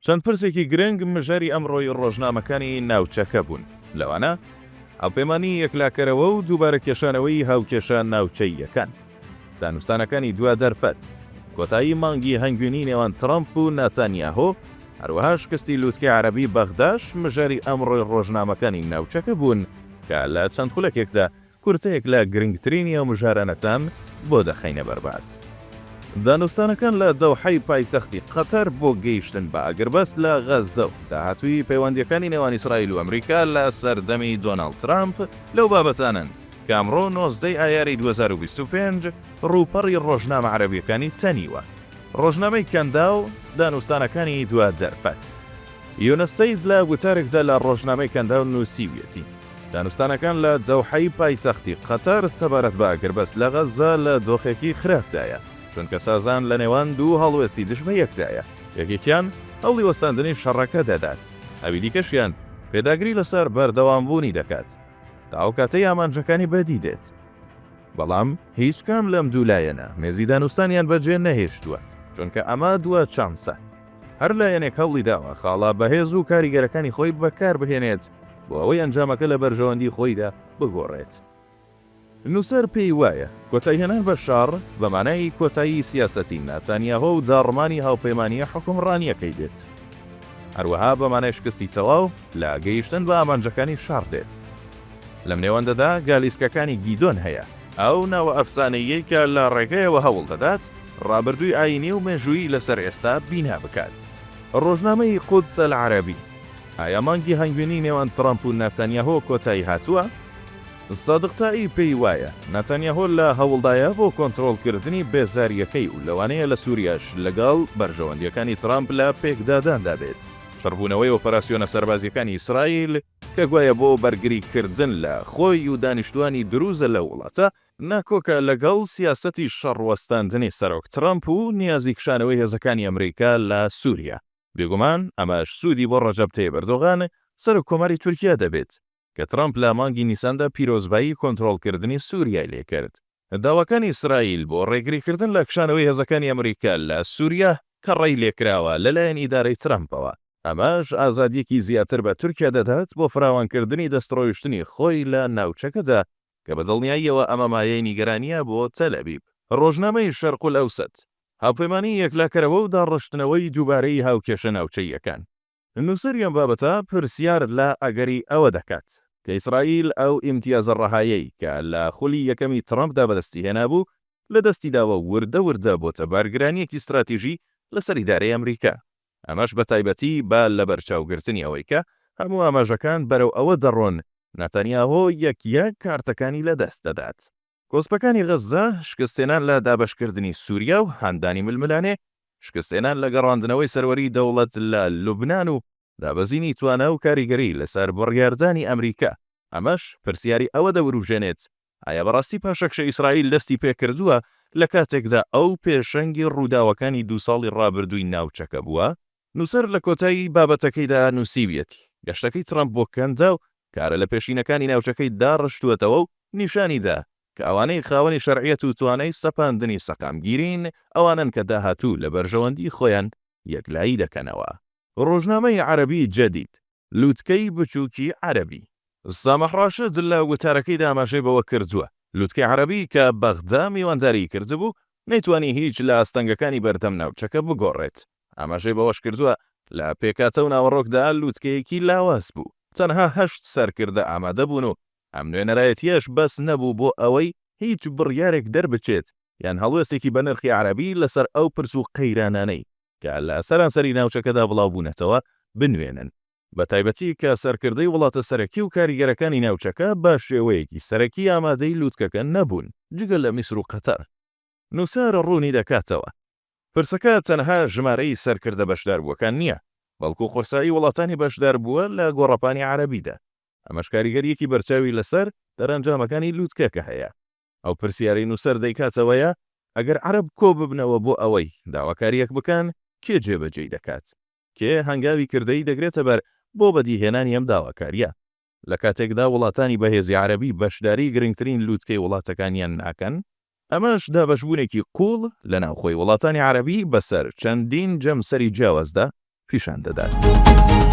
چەند پرسێکی گرنگ مژاری ئەمڕۆی ڕۆژنامەکانی ناوچەکە بوون. لەوانە هاوپەیمانی یەکلاکەرەوە و دووبارە کێشانەوەی هاوکێشە ناوچەییەکان، دانوستانەکانی دوا دەرفەت، کۆتایی مانگی هەنگوێنی نێوان ترامپ و نەتانیاهۆ، هەروەها شکستی لووتکەی عەرەبی بەغداش مژاری ئەمڕۆی ڕۆژنامەکانی ناوچەکە بوون کە لە چەند خولەکێکدا کورتەیەک لە گرنگترینی ئەو مژارانەتان بۆ دەخەینە بەرباز. دانوستانەکان لە دەوحەی پایتەختی قەتەر بۆ گەیشتن بە ئەگربەست لە غەزە و داهاتووی پەیوەندیەکانی نێوان ئیسرائیل و ئەمریکا لە سەردەمی دۆناڵد ترامپ لەو بابەتانن کە ئەمڕۆ 19 ئایاری 2025 ڕووپەڕی ڕۆژنامە عەرەبیەکانی تەنیوە. ڕۆژنامەی کەندا و دانوستانەکانی دوا دەرفەت. یونەس سەید لە وتارێکدا لە ڕۆژنامەی کەندا نووسیویەتی دانوستانەکان لە دەوحەی پایتەختی قەتەر سەبارەت بە ئەگربەست لە غەزە لە دۆخێکی خراپدایە، چونکە سازان لە نێوان دوو هەڵوێستی دژمە یەکدایە. یەکێکیان هەوڵی وەستاندنی شەڕەکە دەدات، ئەوی دیکەشیان پێداگری لەسەر بەردەوامبوونی دەکات تا ئەو کاتەی ئامانجەکانی بەدی دێت. بەڵام هیچ کام لەم دوولایەنە مێزی دانوستانیان بەجێ نەهێشتووە، چونکە ئەمە دووە چانسە. هەر لایەنێک هەوڵی داوە خاڵا بەهێز و کاریگەرەکانی خۆی بەکار بهێنێت بۆ ئەوەی ئەنجامەکە لە بەرژەوەندی خۆیدا بگۆڕێت. نووسەر پێی وایە کۆتاییهێنان بە شار بە مانای کۆتایی سیاسەتی نەتانیاهۆ و داڕمانی هاوپەیمانیە حکومڕانیەکەی دێت. هەروەها بە مانای شکستی تەواو لە گەیشتن بە ئامانجەکانی شار دێت. لەم نێوەندەدا گالیسکەکانی گیدۆن هەیە، ئەو ناوە ئەفسانەیەی کە لە ڕێگەیەوە هەوڵ دەدات ڕابردووی ئاینی و مێژووی لەسەر ئێستا بینا بکات. ڕۆژنامەی قودس العەرەبی: ئایا مانگی هەنگوێنی نێوان ترامپ و نەتانیاهۆ کۆتایی هاتووە؟ سادقتایی پێی وایە نەتانیاهۆ لە هەوڵدایە بۆ کۆنتڕۆڵکردنی بێزاریەکەی و لەوانەیە لە سووریاش لەگەڵ بەرژەوەندیەکانی ترامپ لە پێکداداندا بێت. شەڕبوونەوەی ئۆپەراسیۆنە سەربازیەکانی ئیسرائیل کە گوایە بۆ بەرگریکردن لە خۆی و دانیشتوانی دروزە لە وڵاتە ناکۆکە لەگەڵ سیاسەتی شەڕوەستاندنی سەرۆک ترامپ و نیازی کشانەوەی هێزەکانی ئەمریکا لە سووریا. بێگومان ئەمەش سوودی بۆ ڕەجەب تەیب ئەردۆغان سەرۆک کۆماری تورکیا دەبێت کە ترامپ لە مانگی نیساندا پیرۆزبایی کۆنتڕۆڵکردنی سووریای لێکرد. داواکانی ئیسرائیل بۆ ڕێگریکردن لە کشانەوەی هێزەکانی ئەمریکا لە سووریا کە ڕێی لێکراوە لەلایەن ئیدارەی ترامپەوە. ئەمەش ئازادیەکی زیاتر بە تورکیا دەدات بۆ فراوانکردنی دەستڕۆیشتنی خۆی لە ناوچەکەدا کە بە دڵنیاییەوە ئەمە مایەی نیگەرانیە بۆ تەلەبیب. ڕۆژنامەی شەرق الئەوسەت: هاوپەیمانی یەکلاکەرەوە و داڕشتنەوەی دووبارەی هاوکێشە ناوچەییەکان. نووسەریان بابەتە پرسیار لە ئەگەری ئەوە دەکات کە ئیسرائیل ئەو ئیمتیازە ڕەهایەی کە لە خولی یەکەمی ترامپدا بەدەستی هێنابوو لە دەستیداوە وردە بۆتە بارگرانیەکی استراتیژی لەسەر ئیدارەی ئەمریکا. ئەمەش بە تایبەتی با لە بەرچاوگرتنی ئەوەی کە هەموو ئاماژەکان بەرەو ئەوە دەڕۆن نەتانیاهۆ یەک کارتەکانی لەدەست دەدات. کۆسپەکانی غەزە، شکستێنان لە دابەشکردنی سووریا و هەندانی ململانێ، شکستێنان لە گەڕاندنەوەی سەروەری دەوڵەت لە لوبنان و دابەزینی توانە و کاریگەری لەسەر بڕیاردانی ئەمریکا. ئەمەش پرسیاری ئەوە دەوروژێنێت ئایا بەڕاستی پاشەکشە ئیسرائیل دەستی پێکردووە لە کاتێکدا ئەو پێشەنگی ڕووداوەکانی 2 ساڵی ڕابردووی ناوچەکە بووە. نووسەر لە کۆتایی بابەتەکەیدا نووسیویەتی گەشتەکەی ترامپ بۆ کەندا و کارە لە پێشینەکانی ناوچەکەی داڕشتووەتەوە و نیشانیدا کە ئەوانەی خاوەنی شەرعیەت و توانای سەپاندنی سەقامگیرین ئەوانن کە داهاتوو لە بەرژەوەندی خۆیان یەکلایی دەکەنەوە. ڕۆژنامەی عەرەبی جەدید: لووتکەی بچووکی عەرەبی. سامح ڕاشد لە وتارەکەیدا ئاماژەی بەوە کردووە لووتکەی عەرەبی کە بەغدا میوانداری کردبوو نەیتوانی هیچ لە ئاستەنگەکانی بەردەم ناوچەکە بگۆڕێت. ئاماژەی بەوەش کردووە لە پێکاتە و ناوەڕۆکدا لووتکەیەکی لاواز بوو. تەنها 8 سەرکردە ئامادە بوون و ئەم نوێنەرایەتیەش بەس نەبوو بۆ ئەوەی هیچ بڕیارێک دەربچێت یان هەڵوێستێکی بە نرخی عەرەبی لەسەر ئەو پرس و قەیرانانەی کە لە سەرانسەری ناوچەکەدا بڵاوبوونەتەوە بنوێنن. بە تایبەتی کە سەرکردەی وڵاتە سەرەکی و کاریگەرەکانی ناوچەکە بە شێوەیەکی سەرەکی ئامادەی لووتکەکە نەبوون جگە لە میسر و قەتەر. نووسەر ڕوونی دەکاتەوە پرسەکە تەنها ژمارەی سەرکردە بەشداربووەکان نییە، بەڵکو قورسایی وڵاتانی بەشدار بووە لە گۆڕەپانی عەرەبیدا. ئەمەش کاریگەریەکی بەرچاوی لەسەر دەرەنجامەکانی لووتکەکە هەیە. ئەو پرسیاری نووسەر دەیکاتەوەیە ئەگەر عەرەب کۆ ببنەوە بۆ ئەوەی داواکاریەک بکەن کێ جێبەجێی دەکات؟ کێ هەنگاوی کردەی دەگرێتە بەر بۆ بەدیهێنانی ئەم داواکاریە؟ لە کاتێکدا وڵاتانی بەهێزی عەرەبی بەشداری گرنگترین لووتکەی وڵاتەکانیان ناکەن، ئەمەش دابەشبوونێکی قوڵ لە ناوخۆی وڵاتانی عەرەبی بەسەر چەندین جەمسەری جیاوازدا پیشان دەدات.